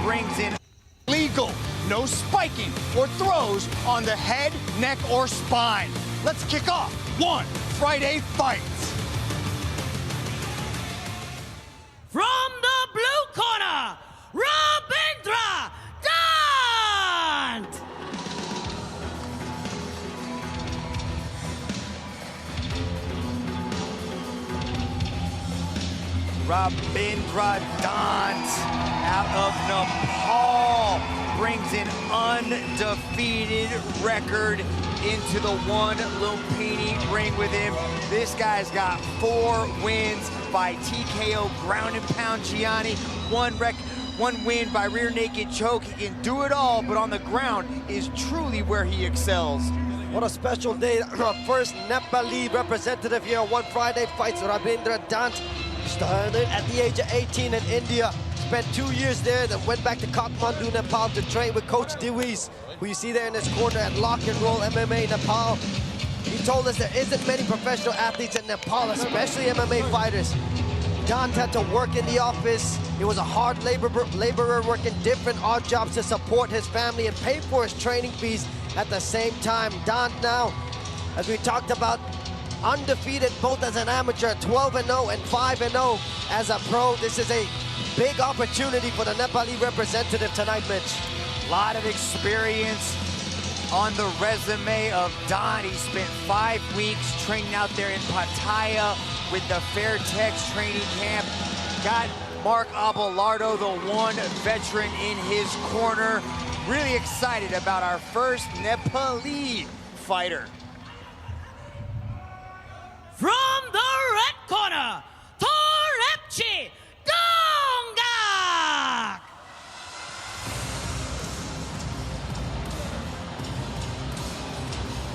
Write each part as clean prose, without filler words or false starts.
brings in legal, no spiking or throws on the head, neck, or spine. Let's kick off One Friday Fights. From the blue corner, Rabindra Dhant! Rabindra Dhant out of Nepal brings an undefeated record into the one Lumpini ring with him. This guy's got 4 wins by TKO ground and pound Gianni, one win by rear naked choke. He can do it all, but on the ground is truly where he excels. What a special day. Our first Nepali representative here on One Friday Fights, Rabindra Dhant. Started at the age of 18 in India. Spent 2 years there, then went back to Kathmandu, Nepal to train with Coach Dewees, who you see there in his corner at Lock and Roll MMA Nepal. He told us there isn't many professional athletes in Nepal, especially MMA fighters. Dhant had to work in the office. He was a hard laborer working different odd jobs to support his family and pay for his training fees at the same time. Dhant now, as we talked about, undefeated both as an amateur, 12-0 and 5-0 as a pro. This is a big opportunity for the Nepali representative tonight, Mitch. A lot of experience on the resume of Dhant. He spent 5 weeks training out there in Pattaya with the Fairtex training camp. Got Mark Abelardo, the one veteran, in his corner. Really excited about our first Nepali fighter. From the red corner, Torepchi Dongak!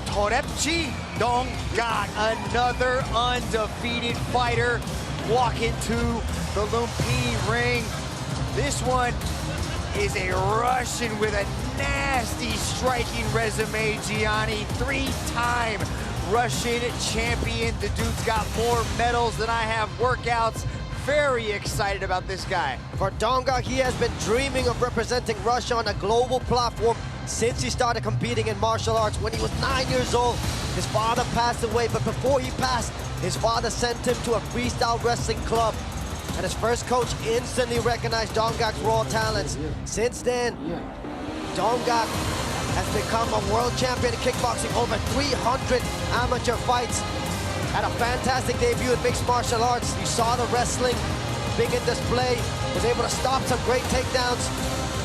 Torepchi Dongak, another undefeated fighter, walking to the Lumpini ring. This one is a Russian with a nasty striking resume, Gianni. 3-time Russian champion. The dude's got more medals than I have workouts. Very excited about this guy. For Dongak, he has been dreaming of representing Russia on a global platform since he started competing in martial arts when he was 9 years old. His father passed away, but before he passed, his father sent him to a freestyle wrestling club. And his first coach instantly recognized Dongak's raw talents. Since then, Dongak has become a world champion in kickboxing, over 300 amateur fights. Had a fantastic debut in mixed martial arts. You saw the wrestling, big in display, was able to stop some great takedowns,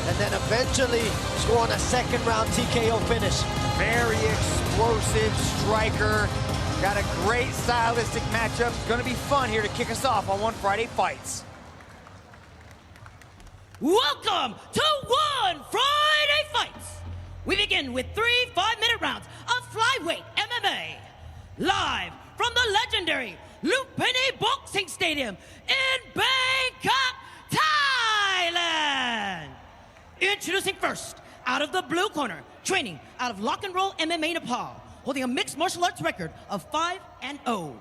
and then eventually scoring a second-round TKO finish. Very explosive striker. Got a great stylistic matchup. It's gonna be fun here to kick us off on One Friday Fights. Welcome to One Friday Fights! We begin with 3 5-minute rounds of flyweight MMA. Live from the legendary Lumpini Boxing Stadium in Bangkok, Thailand. Introducing first, out of the blue corner, training out of Lock and Roll MMA Nepal, holding a mixed martial arts record of 5-0.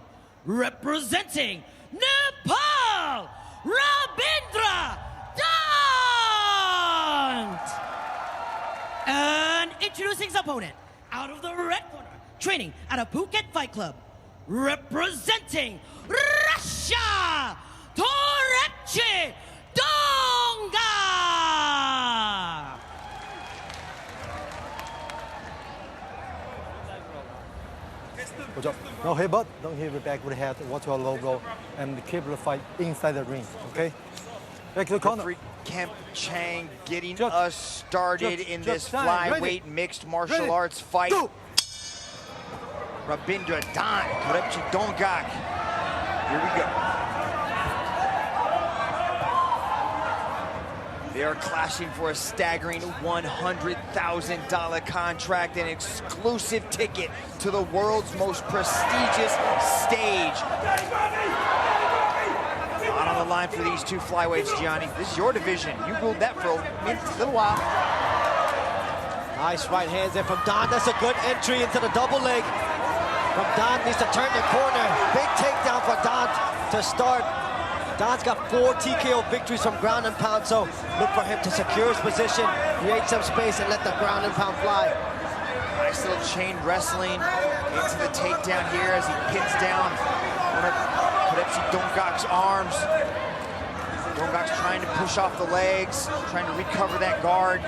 Representing Nepal, Rabindra Dhant! And introducing his opponent, out of the red corner, training at a Phuket Fight Club, representing Russia, Torepchi Dongak! Good job. No headbutt, don't hit the back with the head, watch your low blow, and keep the fight inside the ring, okay? Back to the corner. Kemp Chang getting Just- us started in this flyweight mixed martial arts fight. Go. Rabindra Dhant, Torepchi Dongak. Here we go. They are clashing for a staggering $100,000 contract, an exclusive ticket to the world's most prestigious stage. A lot on the line for these two flyweights, Gianni. This is your division. You ruled that for a little while. Nice right hands there from Dhant. That's a good entry into the double leg. From Dhant, needs to turn the corner. Big takedown for Dhant to start. Dhant's got 4 TKO victories from ground and pound, so look for him to secure his position, create some space, and let the ground and pound fly. Nice little chain wrestling into the takedown here as he pins down one of Todepsi Dongak's arms. Dongak's trying to push off the legs, trying to recover that guard.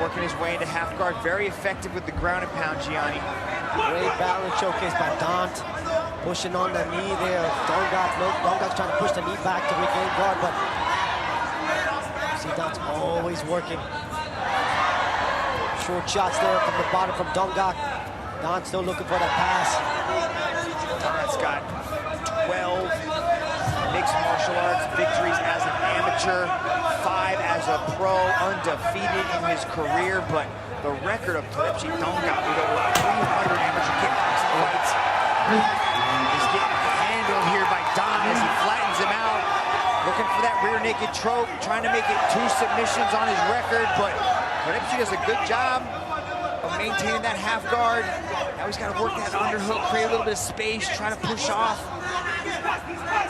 Working his way into half guard, very effective with the ground and pound, Gianni. Great balance showcase by Dhant. Pushing on the knee there. Dongak's trying to push the knee back to regain guard, but see Dhant's always working. Short shots there from the bottom from Dongak. Dhant still looking for that pass. Dhant's got 12 mixed martial arts victories as an amateur, 5 as a pro, undefeated in his career, but the record of Todepsi Dongak with over 300 amateur kickboxing fights is getting handled here by Dhant as he flattens him out, looking for that rear naked choke, trying to make it 2 submissions on his record, but Todepsi does a good job of maintaining that half guard. Now he's got to work that underhook, create a little bit of space, trying to push off.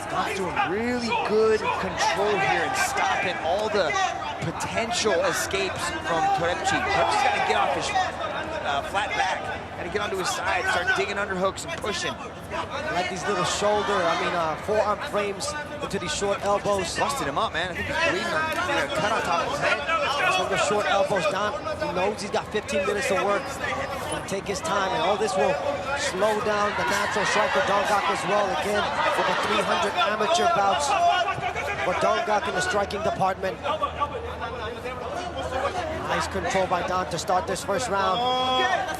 Dhant's doing really good control here and stopping all the potential escapes from Todepsi. Todepsi's got to get off his flat back, got to get onto his side, start digging underhooks and pushing. I like these little forearm frames into these short elbows. Busted him up, man. I think he's bleeding on, cut on top of his head. From the short elbows, Dhant, he knows he's got 15 minutes to work. He's gonna take his time, and all this will slow down the natural striker Dongak as well. Again, for the 300 amateur bouts for Dongak in the striking department. Nice control by Dhant to start this first round.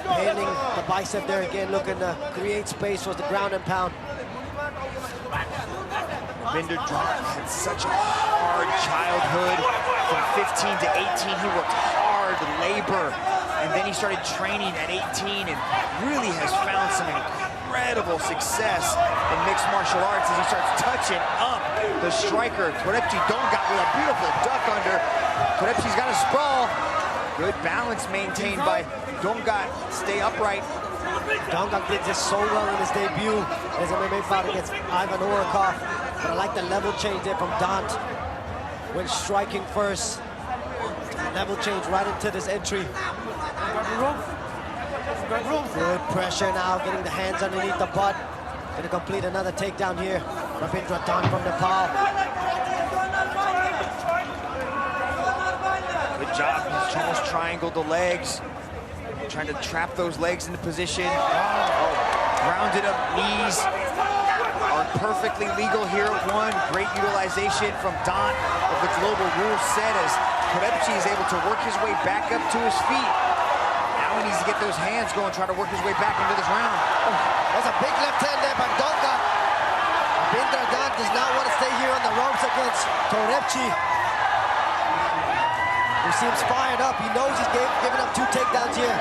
Handling the bicep there again, looking to create space for the ground and pound. Rabindra Dhant had such a hard childhood. From 15 to 18, he worked hard, labor, and then he started training at 18 and really has found some incredible success in mixed martial arts as he starts touching up the striker. Todepsi Dongak with a beautiful duck under. Todepsi's got a sprawl. Good balance maintained by Dongak. Stay upright. Dongak did this so well in his debut as MMA fight against Ivan Orikov. But I like the level change there from Dhant when striking first. Level change right into this entry. Good pressure now, getting the hands underneath the butt. Gonna complete another takedown here. Rabindra Dhant from Nepal. Good job. He's almost triangled the legs. Trying to trap those legs into position. Grounded up knees are perfectly legal here at 1. Great utilization from Dhant of the global rule set as Todepsi is able to work his way back up to his feet. Now he needs to get those hands going, try to work his way back into this round. That's a big left hand there by Dongak. Rabindra Dhant does not want to stay here on the ropes against Todepsi. He seems fired up. He knows he's giving up 2 takedowns here.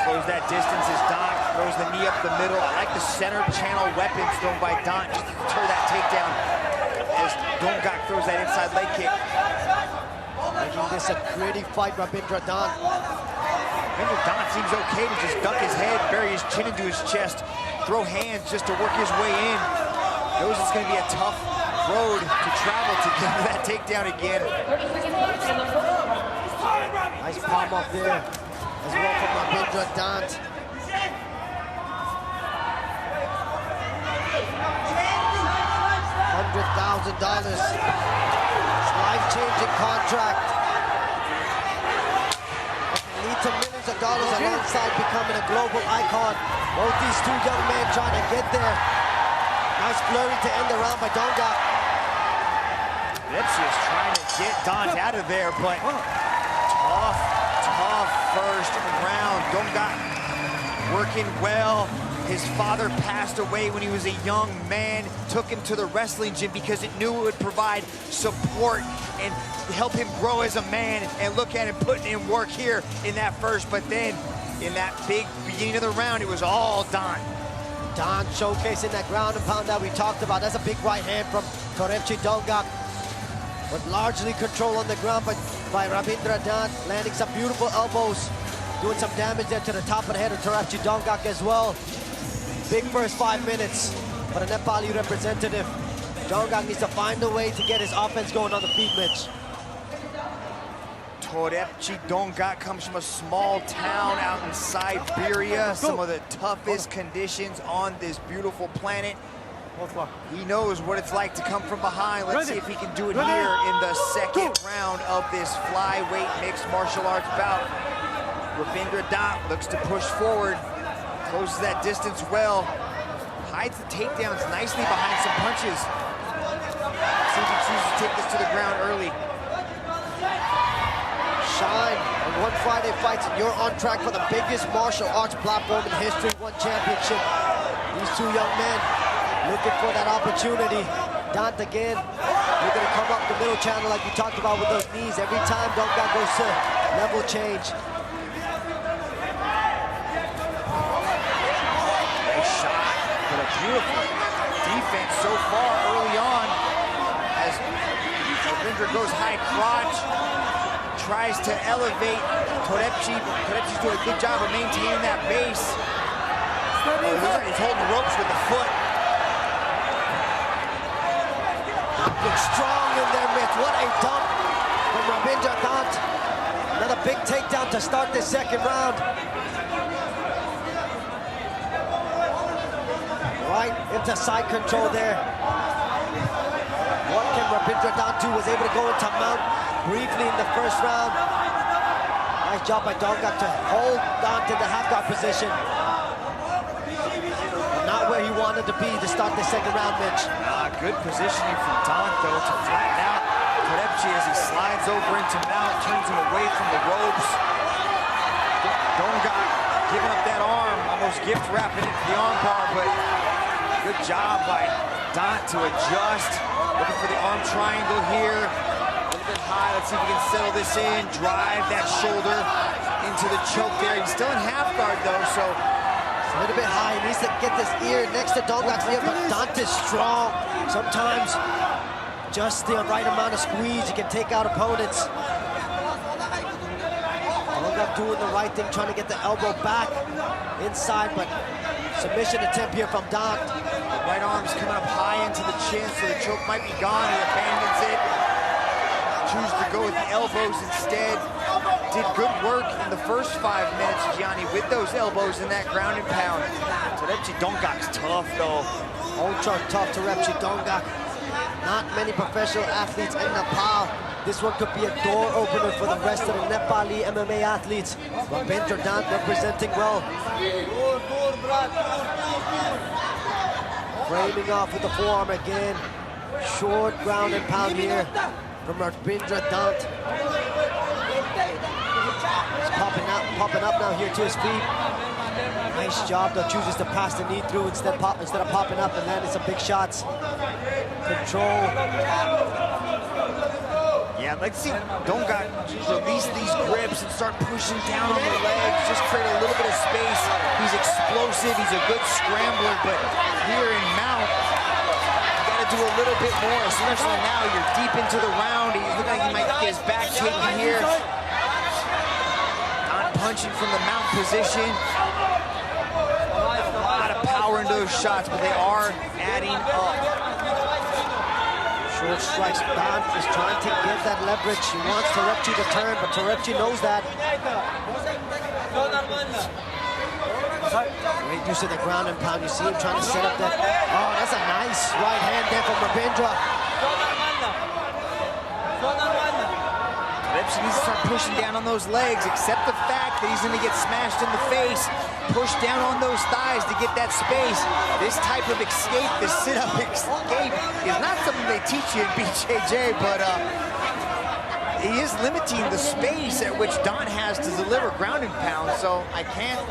Close that distance as Dhant throws the knee up the middle. I like the center channel weapons thrown by Dhant just to deter that takedown as Dongak throws that inside leg kick. Making this a gritty fight, Rabindra Dhant. Rabindra Dhant seems okay to just duck his head, bury his chin into his chest, throw hands just to work his way in. Knows it's going to be a tough road to travel to get to that takedown again. Nice palm up there as well from Rabindra Dhant. $100,000. Life-changing contract. It can lead to millions of dollars alongside becoming a global icon. Both these 2 young men trying to get there. Nice flurry to end the round by Dongak. Todepsi is trying to get Dhant out of there, but tough first round. Dongak working well. His father passed away when he was a young man, took him to the wrestling gym because it knew it would provide support and help him grow as a man, and look at him putting in work here in that first, but then in that big beginning of the round, it was all Dhant. Dhant showcasing that ground and pound that we talked about. That's a big right hand from Todepsi Dongak, but largely control on the ground by Rabindra Dhant, landing some beautiful elbows. doing some damage there to the top of the head of Terepchi Dongak as well. Big first 5 minutes for the Nepali representative. Dongak needs to find a way to get his offense going on the feet, Mitch. Terepchi Dongak comes from a small town out in Siberia, some of the toughest conditions on this beautiful planet. He knows what it's like to come from behind. Let's see if he can do it here in the second round of this flyweight mixed martial arts bout. Rabindra Dhant looks to push forward, closes that distance well, hides the takedowns nicely behind some punches. See if he chooses to take this to the ground early. Shine on One Friday Fights, and you're on track for the biggest martial arts platform in history, One Championship. These two young men looking for that opportunity. Dhant again, looking to come up the middle channel like we talked about with those knees. Every time Dongak goes to level change. Nice shot, but a beautiful defense so far early on as Rabindra goes high crotch, tries to elevate Terepchi. Terepchi's doing a good job of maintaining that base. He's holding the ropes with the foot. Looks strong in there, Mitch. What a dump from Rabindra Dhant. Another big takedown to start this second round. Right into side control there. What can Rabindra Dhant do? Was able to go into mount briefly in the first round. Nice job by Dongak to hold Dhant in the half-guard position. Not where he wanted to be to start the second round, Mitch. Good positioning from Dhant, though, to flatten out Terepchi as he slides over into mount, turns him away from the ropes. Dongak giving up that arm, almost gift wrapping it to the arm bar, but good job by Dhant to adjust. Looking for the arm triangle here. A little bit high. Let's see if we can settle this in. Drive that shoulder into the choke there. He's still in half guard, though, so a little bit high. He needs to get this ear next to Dongak's ear, but Dhant is strong. Sometimes just the right amount of squeeze, you can take out opponents. Dongak doing the right thing, trying to get the elbow back inside, but submission attempt here from Dhant. The right arm's coming up high into the chin, so the choke might be gone. He abandons it. Chooses to go with the elbows instead. Did good work in the first 5 minutes, Gianni, with those elbows in that ground and pound. Terepchi Dongak's tough, though. Ultra tough Terepchi Dongak. Not many professional athletes in Nepal. This one could be a door opener for the rest of the Nepali MMA athletes. Rabindra Dhant representing well. Framing off with the forearm again. Short ground and pound here from Rabindra Dhant. He's popping up now here to his feet. Nice job, though. Chooses to pass the knee through instead of popping up and landing some big shots. Control. Yeah, let's see Dongak release these grips and start pushing down on the legs, just create a little bit of space. He's explosive, he's a good scrambler, but here in mount, you gotta do a little bit more, especially now you're deep into the round. He's looking like he might get his back taken here. Not punching from the mount position. A lot of power into those shots, but they are adding up. Short strikes. Dhant is trying to get that leverage. He wants Terepchi to turn, but Terepchi knows that. Great use of the ground and pound. You see him trying to set up that. Oh, that's a nice right hand there from Rabindra. Terepchi needs to start pushing down on those legs, accept the fact that he's going to get smashed in the face. Push down on those thighs to get that space. This type of escape, this sit-up escape, is not something they teach you in BJJ, but he is limiting the space at which Dhant has to deliver ground and pound, so I can't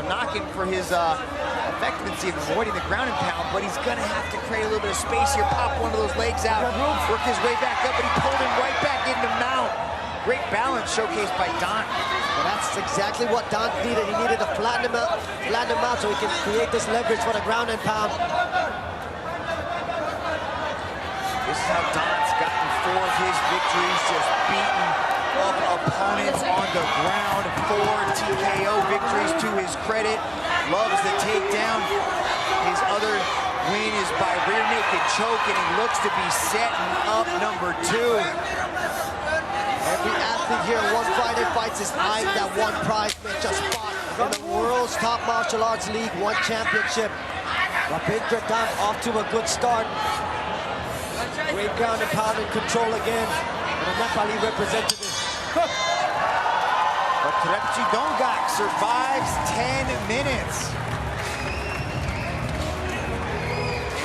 knock him for his effectiveness of avoiding the ground and pound, but he's going to have to create a little bit of space here, pop one of those legs out, work his way back up, but he pulled him right back into mount. Great balance showcased by Dhant. Well, that's exactly what Dhant needed. He needed to flatten him out so he can create this leverage for the ground and pound. This is how Dhant's gotten 4 of his victories, just beaten of opponents on the ground. 4 TKO victories to his credit. Loves the takedown. His other win is by rear naked choke, and he looks to be setting up number 2. Every athlete here at One Friday Fights is eyeing that one prize match, a spot in the world's top martial arts league, one championship. Rabindra Dhant off to a good start. Great ground and pound and control again. And a Nepali representative. But Trepchi Dongak survives 10 minutes.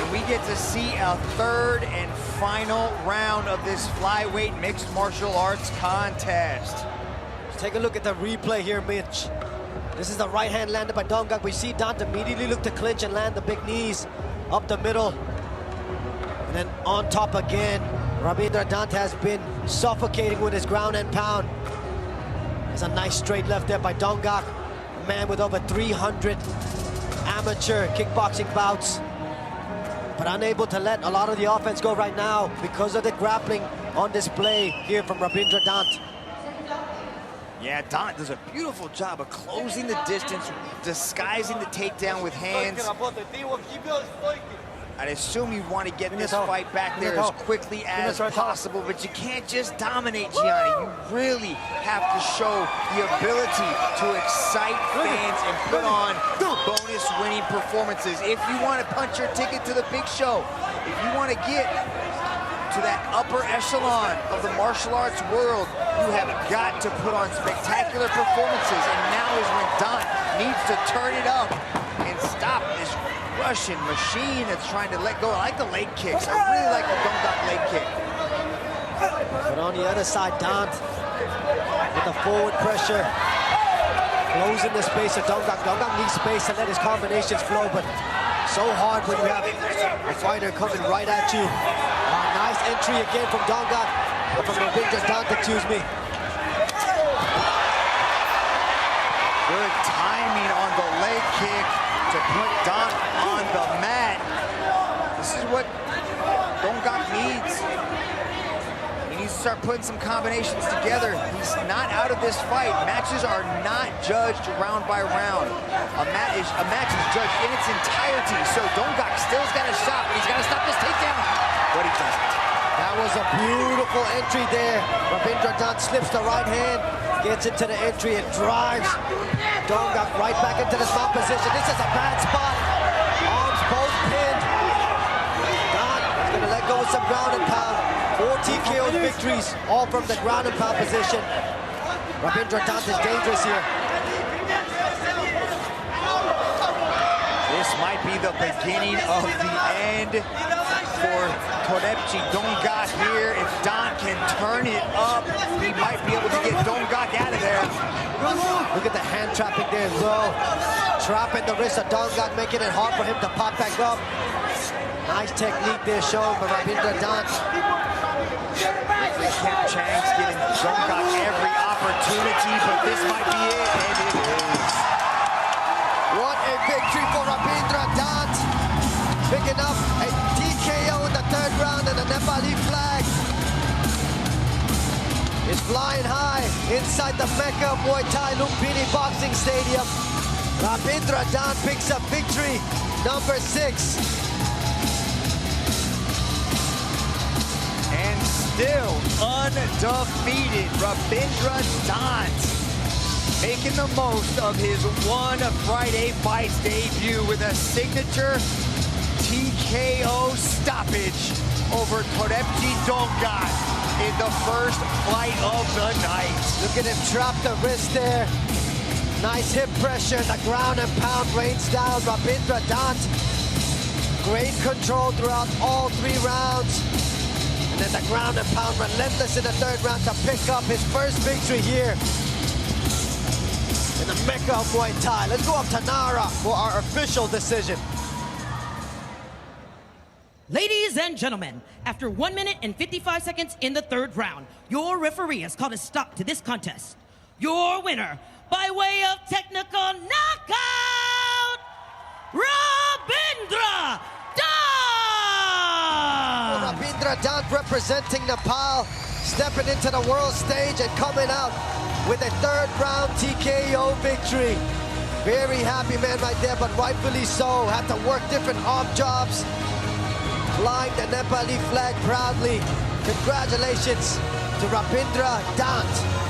And we get to see a third and final round of this flyweight mixed martial arts contest. Take a look at the replay here, Mitch. This is the right hand landed by Dongak. We see Dhant immediately look to clinch and land the big knees up the middle. And then on top again. Rabindra Dhant has been suffocating with his ground and pound. There's a nice straight left there by Dongak, a man with over 300 amateur kickboxing bouts, but unable to let a lot of the offense go right now because of the grappling on display here from Rabindra Dhant. Yeah, Dhant does a beautiful job of closing the distance, disguising the takedown with hands. I'd assume you want to get this fight back there as quickly as possible, but you can't just dominate, Gianni. You really have to show the ability to excite fans and put on bonus winning performances. If you want to punch your ticket to the big show, if you want to get to that upper echelon of the martial arts world, you have got to put on spectacular performances, and now is when Dhant needs to turn it up and stop this Russian machine that's trying to let go. I like the leg kicks. I really like the Dongak leg kick. But on the other side, Dhant with the forward pressure, closing the space of Dongak. Dongak needs space to let his combinations flow, but so hard when you have a fighter coming right at you. Nice entry again from Dongak, from Rabindra Dhant, excuse me. Good timing on the leg kick to put Dhant on the mat. This is what Dongak needs. He needs to start putting some combinations together. He's not out of this fight. Matches are not judged round by round. A match is judged in its entirety. So Dongak still's got a shot, but he's got to stop this takedown. But he doesn't. That was a beautiful entry there. Rabindra Dhant slips the right hand, gets into the entry and drives Dongak right back into the mount position. This is a bad spot. Arms both pinned. Dhant is going to let go with some ground and pound. 4 TKO victories, all from the ground and pound position. Rabindra Dhant is dangerous here. This might be the beginning of the end for Trepchi Dongak here. If Dhant can turn it up, he might be able to get Dongak out of there. Look at the hand trapping there as well. Trapping the wrist of Dongak, making it hard for him to pop back up. Nice technique there shown by Rabindra Dhant. Kemp Chang's giving Dongak every opportunity, but this might be it, and it is. What a victory for Rabindra Dhant. Picking up a TKO in the 3rd round, and the Nepali flag is flying high inside the Mecca of Muay Thai Lumpini Boxing Stadium. Rabindra Dhant picks up victory number 6. And still undefeated, Rabindra Dhant making the most of his One Friday Fights debut with a signature TKO stoppage over Trepchi Dongak in the first fight of the night. Look at him trap the wrist there. Nice hip pressure, the ground and pound rains down. Rabindra Dhant, great control throughout all 3 rounds. And then the ground and pound relentless in the 3rd round to pick up his first victory here in the Mecca of Muay Thai. Let's go up to Nara for our official decision. Ladies and gentlemen, after 1 minute and 55 seconds in the 3rd round, your referee has called a stop to this contest. Your winner, by way of technical knockout, Rabindra Dhant! Rabindra Dhant representing Nepal, stepping into the world stage and coming out with a third round TKO victory. Very happy man right there, but rightfully so. Had to work different arm jobs, flying the Nepali flag proudly. Congratulations to Rabindra Dhant.